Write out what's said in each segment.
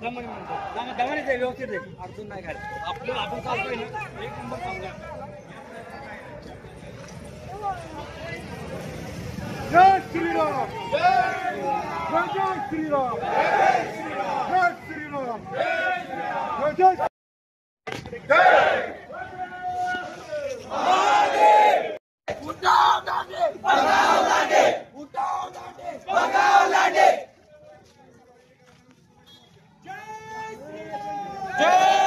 दमन म्हणतो दमनीच आहे व्यवस्थित आहे अडचण नाही काय आपलं आपण चालतोय ना एक नंबर चालला जय श्रीराम जय श्रीराम जय श्रीराम जय जय उठाओ लांडे भगाओ लांडे उठाओ लांडे भगाओ लांडे जय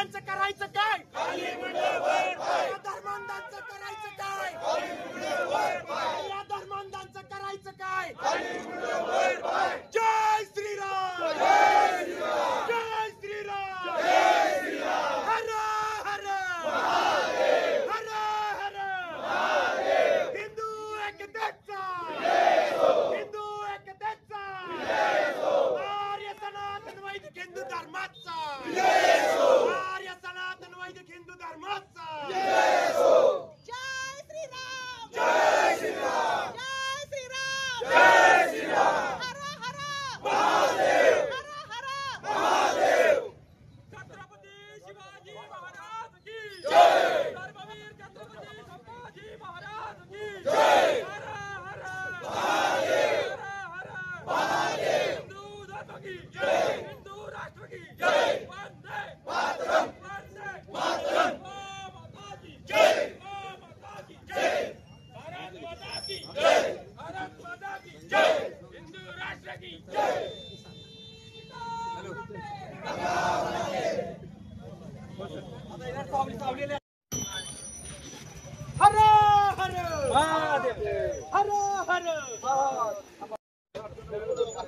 धर्मांधांचं करायचं काय? या धर्मांधांचं करायचं काय? या धर्मांधांचं करायचं काय? जय श्रीराम, जय श्रीराम, जय श्रीराम, जय श्रीराम. हर हर महादेव, हर हर महादेव. हिंदू एकतेचा, हिंदू एकतेचा, आर्य सनातन वैदिक हिंदू धर्माचा, आर्य सनातन वैदिक हिंदू धर्माचा. जय श्रीराम, जय श्रीराम, जय श्रीराम, जय श्रीराम. हर हर महादेव, हर हर महादेव. छत्रपती शिवाजी महाराज की जय. धर्मवीर छत्रपती संभाजी महाराज की जय. हर हर महादेव, हर हर महादेव. हिंदू धर्म की जय, हिंदू राष्ट्र की जय. वंदे मातरम, वंदे मातरम. माता की जय, माता की जय. भारत माता की जय, भारत माता की जय. हिंदू राष्ट्र की जय. हर हर महादेव. हर हर.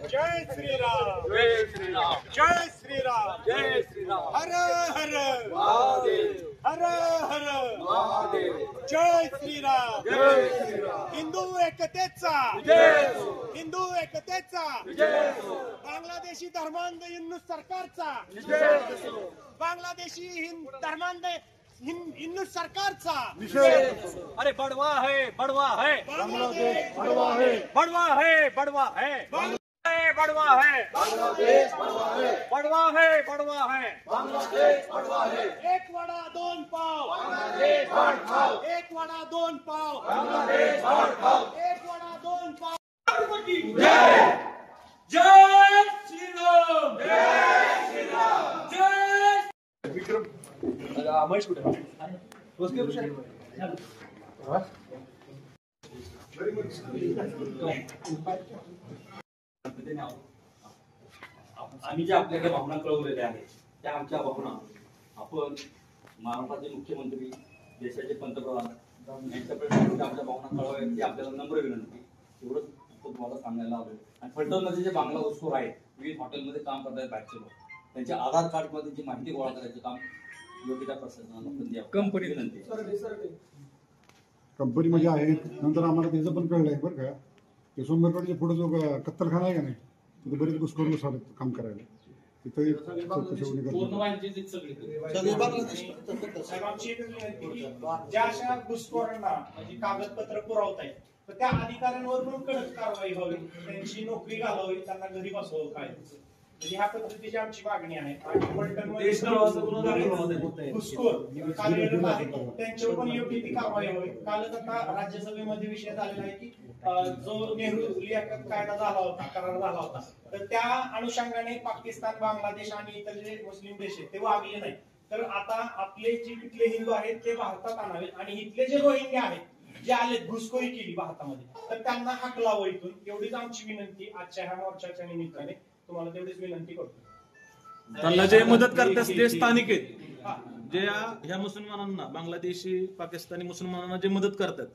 जय श्रीराम, जय श्रीराम, जय श्रीराम, जय श्रीराम. हर हर महादेव, हर हर महादेव. जय श्रीराम. जय श्रीराम. हिंदू एकतेचा, जय हो, हिंदू एकतेचा, जय हो, बांगलादेशी धर्मांध हिंदू सरकारचा, जय हो, बांगलादेशी धर्मांध हिंदू सरकारचा. अरे बड़वा है, बड़वा है, बांगलादेश बड़वा है, बड़वा है, बड़वा है, बड़वा है, बांग्लादेश बड़वा है, बड़वा है, बड़वा है. बांग्लादेश बड़वा है. एक वडा दोन पाव, बांग्लादेश भाड खाओ, एक वडा दोन पाव, बांग्लादेश भाड खाओ. एक वडा दोन पाव. जय जय श्रीराम, जय श्रीराम. जय आम्ही जे आपल्याकडे भावना कळवलेल्या आहेत त्या आमच्या भावना आपण महाराष्ट्राचे मुख्यमंत्री देशाचे पंतप्रधान यांच्यापर्यंत आमच्या भावना कळवाव्यात ही आपल्याला नम्र विनंती. एवढंच तुम्हाला सांगायला हवं. आणि फलटणमध्ये जे बांगला वस्तू आहेत विविध हॉटेलमध्ये काम करतात बाहेरचे लोक त्यांच्या आधार कार्ड मध्ये जी माहिती गोळा करायचं काम योग्य त्या प्रशासनाला पण द्यावं. कंपनी विनंती. कंपनी म्हणजे आहे. नंतर आम्हाला त्याचं पण कळलं आहे बरं का, ते सोनगरवाडीच्या पुढे जो कत्तलखाना आहे का नाही, तिथे बरेच घुसखोर आले काम करायला. तिथे चौकशी होणे गरजेचं साहेब, आमची एकच विनंती की ज्या अशा घुसखोरांना म्हणजे कागदपत्र पुरवतायत तर त्या अधिकाऱ्यांवर पण कडक कारवाई व्हावी, त्यांची नोकरी घालावी, त्यांना घरी बसवावं काय. म्हणजे ह्या पद्धतीची आमची मागणी आहे. आणि फलटणमध्ये घुसखोर कार्यरत आहेत त्यांच्यावर पण योग्य ती कारवाई व्हावी. कालच आता राज्यसभेमध्ये विषय झालेला आहे की जो नेहरू लियाकत कायदा झाला होता, करार झाला होता, तर त्या अनुषंगाने पाकिस्तान, बांगलादेश आणि इतर जे मुस्लिम देश आहेत ते वागले नाही. तर आता आपले जे तिथले हिंदू आहेत ते भारतात आणावे आणि इथले जे रोहिंग्या आहेत जे आले घुसखोरी केली भारतामध्ये तर त्यांना हाकलावं इथून. एवढीच आमची विनंती आजच्या ह्या मोर्चाच्या निमित्ताने तुम्हाला तेवढीच विनंती करतो. त्यांना जे मदत करतात ते स्थानिक आहेत, जे ह्या मुसलमानांना बांगलादेशी पाकिस्तानी मुसलमानांना जे मदत करतात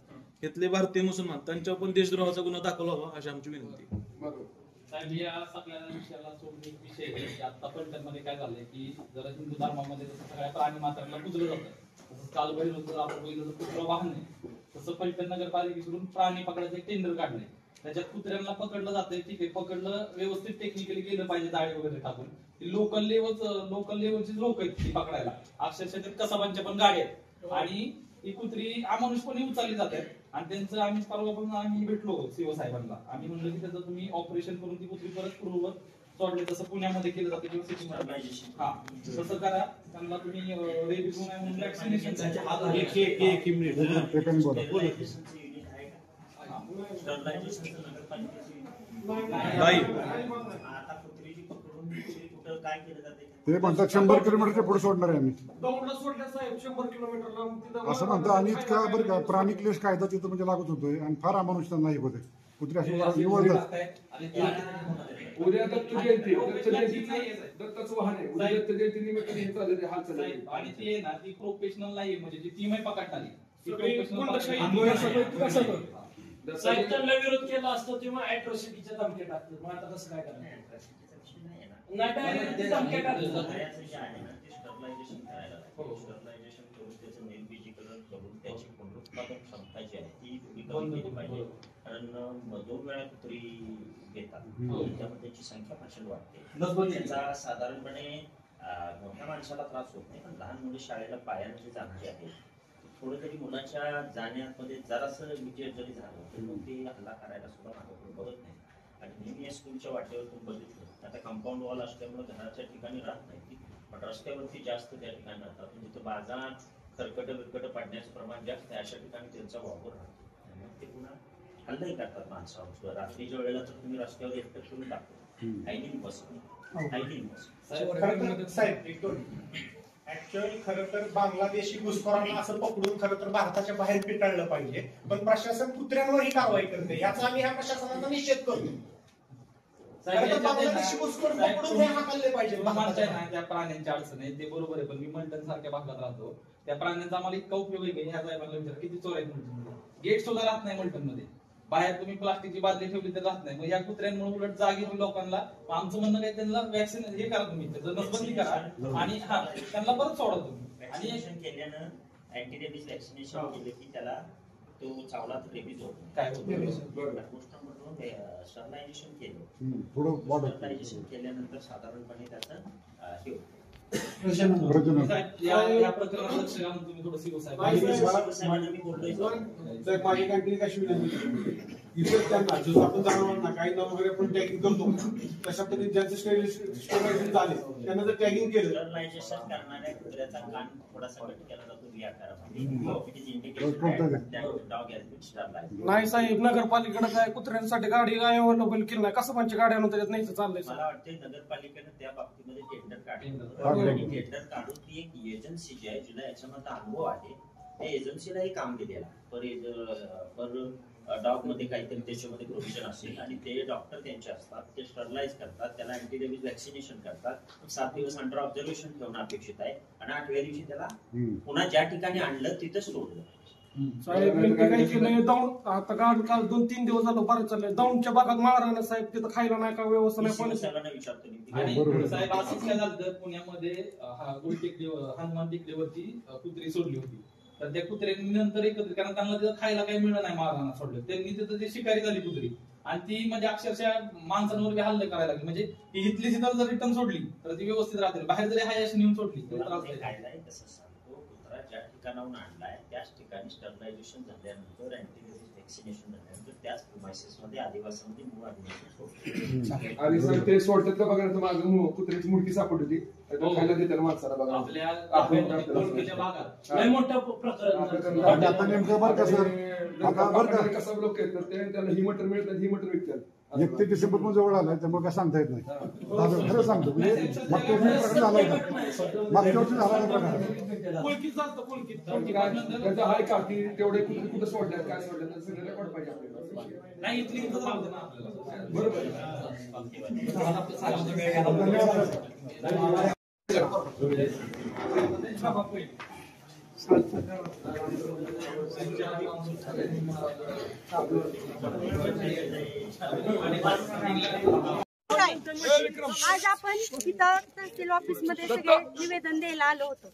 इथले भारतीय मुसलमान त्यांच्यावर पण देशद्रोहाचा गुन्हा दाखल व्हावा अशी आमची विनंती. साहेब, या सगळ्या विषयाला सोडून एक विषय आहे की आता फलटणमध्ये काय झालंय की जरा हिंदू धर्मामध्ये जसं सगळ्या प्राणी मात्रांना पूजलं जातं तसंच काल बैल होतं, आपण बैल कुत्रा वाहन नाही तसं फलटण नगरपालिकेकडून प्राणी पकडायचं एक टेंडर काढलंय. त्याच्यात कुत्र्यांना पकडलं जातंय, ठीक आहे, पकडलं व्यवस्थित टेक्निकली गेलं पाहिजे जाळी वगैरे टाकून. लोकल लेवलची लोक आहेत ती पकडायला, अक्षरशः कसाबांच्या पण गाड्या आहेत आणि ही कुत्री अमानुषपणे उचलली जातात. आणि त्यांचं आम्ही परवा पण आम्ही भेटलो सीओ साहेबांना, आम्ही म्हणलं की त्याचं तुम्ही ऑपरेशन करून ती कुत्री परत पूर्ववत सोडले जसं पुण्यामध्ये केलं जातं किंवा सिटीमध्ये हा तसं करा. त्यांना तुम्ही रेबीज म्हणून वॅक्सिनेशन ते म्हणतात 100 किलोमीटरच्या पुढे सोडणार आहे आम्ही असं म्हणतात. आणि इतका बरं का प्राणी क्लेश कायदा तिथं म्हणजे लागत होतोय आणि फार अमानुष त्यांना एक होते. कुत्रे असे निवडतात. उद्या दत्त जयंती दत्ताचं वाहन आहे. उद्या दत्त जयंती निमित्त हे चालले हाल चालले. आणि ती आहे ना ती प्रोफेशनल नाही म्हणजे ती टीम आहे पकडणारी साहेब त्यांना विरोध केला असतो तेव्हा अॅट्रॉसिटीच्या धमक्या टाकतात. मग आता कसं काय करणार? नाही डायरेक्ट धमक्या टाकतात. स्टरलायझेशन करून त्याचं निर्बीजीकरण करून त्याची पुनरुत्पादन क्षमता जी आहे ती कमी केली पाहिजे. कारण 2 वेळा कुत्री घेतात त्यामुळे त्याची संख्या प्रचंड वाढते. त्याचा साधारणपणे मोठ्या माणसाला त्रास होत नाही, पण लहान मुले शाळेला पायाने जे जाणारे आहेत थोडं तरी मुलाच्या जाण्यामध्ये जरासं विजय जरी झालं तर मग ते हल्ला करायला सुद्धा मागं बघत नाही. आणि नेहमी या स्कूलच्या वाटेवर तुम्ही बघितलं आता कंपाऊंड वॉल असल्यामुळे घराच्या ठिकाणी राहत नाही, पण रस्त्यावरती जास्त त्या ठिकाणी राहतात. जिथं बाजार खरकट पडण्याचं प्रमाण जास्त आहे अशा ठिकाणी त्यांचा वापर राहतो. मग ते पुन्हा हल्लाही करतात माणसावर. रात्रीच्या वेळेला तर तुम्ही रस्त्यावर एकटं ठेवून टाकतो हायजीन बसतो. साहेब एक दोन ऍक्च्युअली खरं तर बांगलादेशी घुसखोरांना असं पकडून खरं तर भारताच्या बाहेर पिटाळलं पाहिजे, पण प्रशासन कुत्र्यांवर ही कारवाई करते. याचा आम्ही ह्या प्रशासनाचा निषेध करतो. बांगलादेशी घुसखोर पकडून हे हाकलले पाहिजे. त्या प्राण्यांच्या अडचण आहे ते बरोबर आहे, पण मी मंडन सारख्या भागात राहतो. त्या प्राण्यांचा आम्हाला इतका उपयोग आहे की ह्या साहेबांना विचार किती चोर आहेत मल्टनमध्ये. गेट सुद्धा राहत नाही मल्टन मध्ये. बाहेर तुम्ही प्लास्टिकची बादली ठेवली तर राहत नाही. मग या कुत्र्यांमुळे उलट जागेतील लोकांना आमचं म्हणणं काय त्यांना वॅक्सिन हे करा तुम्ही नसबंदी करा आणि त्यांना परत सोडा तुम्ही. आणि केल्यानं अँटीरेबीज वॅक्सिनेशन केलं की त्याला तो चावला तर रेबीज होत काय होतं स्टरलायझेशन केलं. स्टरलायझेशन केल्यानंतर साधारणपणे त्याचं हे होतं. या प्रकरणात लक्ष घालून तुम्ही थोडं शिव साहेब मी बोलतोय माझी कॅन्टीन कशी विनंती इथे त्यांना जसं आपण जनावरांना काही नाव वगैरे आपण टॅगिंग करतो तशा पद्धतीने ज्यांचं स्टरलायझेशन झाले त्यांना जर टॅगिंग केलं स्टरलायझेशन करणाऱ्या कुत्र्याचा कान थोडासा कट केला जातो नाही साहेब नगरपालिकेनं काय कुत्र्यांसाठी गाडी अवेलेबल केली नाही. कसं म्हणजे गाड्या त्याच्यात नाही चाललंय. मला वाटतं नगरपालिकेनं त्या बाबतीमध्ये टेंडर काढलं आणि टेंडर काढून ती एक एजन्सी जी आहे जिला याच्यामध्ये अनुभव आहे त्या एजन्सीलाही काम दिलेला पर डॉग मध्ये काहीतरी त्याच्यामध्ये प्रोव्हिजन असेल आणि ते डॉक्टर त्यांचे असतात. ते स्टरलाइज करतात, त्याला अँटीरेबीज वॅक्सिनेशन करतात. 7 दिवस अंडर ऑब्झर्वेशन ठेवणं अपेक्षित आहे आणि 8व्या दिवशी त्याला पुन्हा ज्या ठिकाणी आणलं तिथं सोडलं. आता गाड काल 2-3 दिवस झालं बरं चाललंय. दौंडच्या भागात मारहाण साहेब तिथं खायला नाही का व्यवस्था नाही. सगळ्यांना विचारतो आणि साहेब असंच काय झालं पुण्यामध्ये हनुमान टेकडीवरती कुत्री सोडली होती. तर त्या कुत्र्यांनी नंतर एकत्र कारण त्यांना तिथं खायला काही मिळलं नाही मारहाण सोडलं. त्यांनी तिथं ती शिकारी झाली कुत्री आणि ती म्हणजे अक्षरशः माणसांवर हल्ले करायला लागली. म्हणजे ती इथली तिथं जर रिटर्न सोडली तर ती व्यवस्थित राहते. बाहेर जरी हायशी नेऊन सोडली तरी त्रास खायलाय. तसं सांगतो कुत्रा ज्या ठिकाणाहून आणलाय त्याच ठिकाणी स्टरलायझेशन झाल्यानंतर अँटीरेबीज वॅक्सिनेशन झाल्यानंतर त्याच प्रिमायसेस मध्ये आदिवासामध्ये मूळ आदिवासी सोडतो. आणि सर ते सोडतात का बघा माझं कुत्र्याची मुडकी सापडली होती खायला देतात माणसाला बघा आपल्या भागात लय मोठं प्रकरण. आता नेमकं बरं का सर कसं लोक आहेत तर त्यांना ही मटन मिळतात ही मटन विकतात. 31 डिसेंबर पण जवळ आलाय त्यामुळे काय सांगता येत नाही. खरं सांगतो म्हणजे मागच्या वर्षी प्रकार झाला होता. मागच्या वर्षी झाला होता प्रकार. त्याचा हाय का की तेवढे कुठे कुठे सोडल्यात काय सोडल्यात सगळं रेकॉर्ड पाहिजे आपल्याला. नाही इथली इथं राहू दे ना आपल्याला. बरोबर आज आपण इथं तहसील ऑफिस मध्ये सगळे निवेदन द्यायला आलो होतो.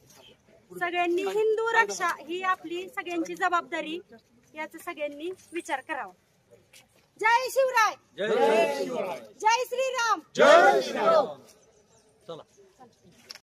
सगळ्यांनी हिंदू रक्षा ही आपली सगळ्यांची जबाबदारी याचा सगळ्यांनी विचार करावा. जय शिवराय, जय श्रीराम, जय श्रीराम.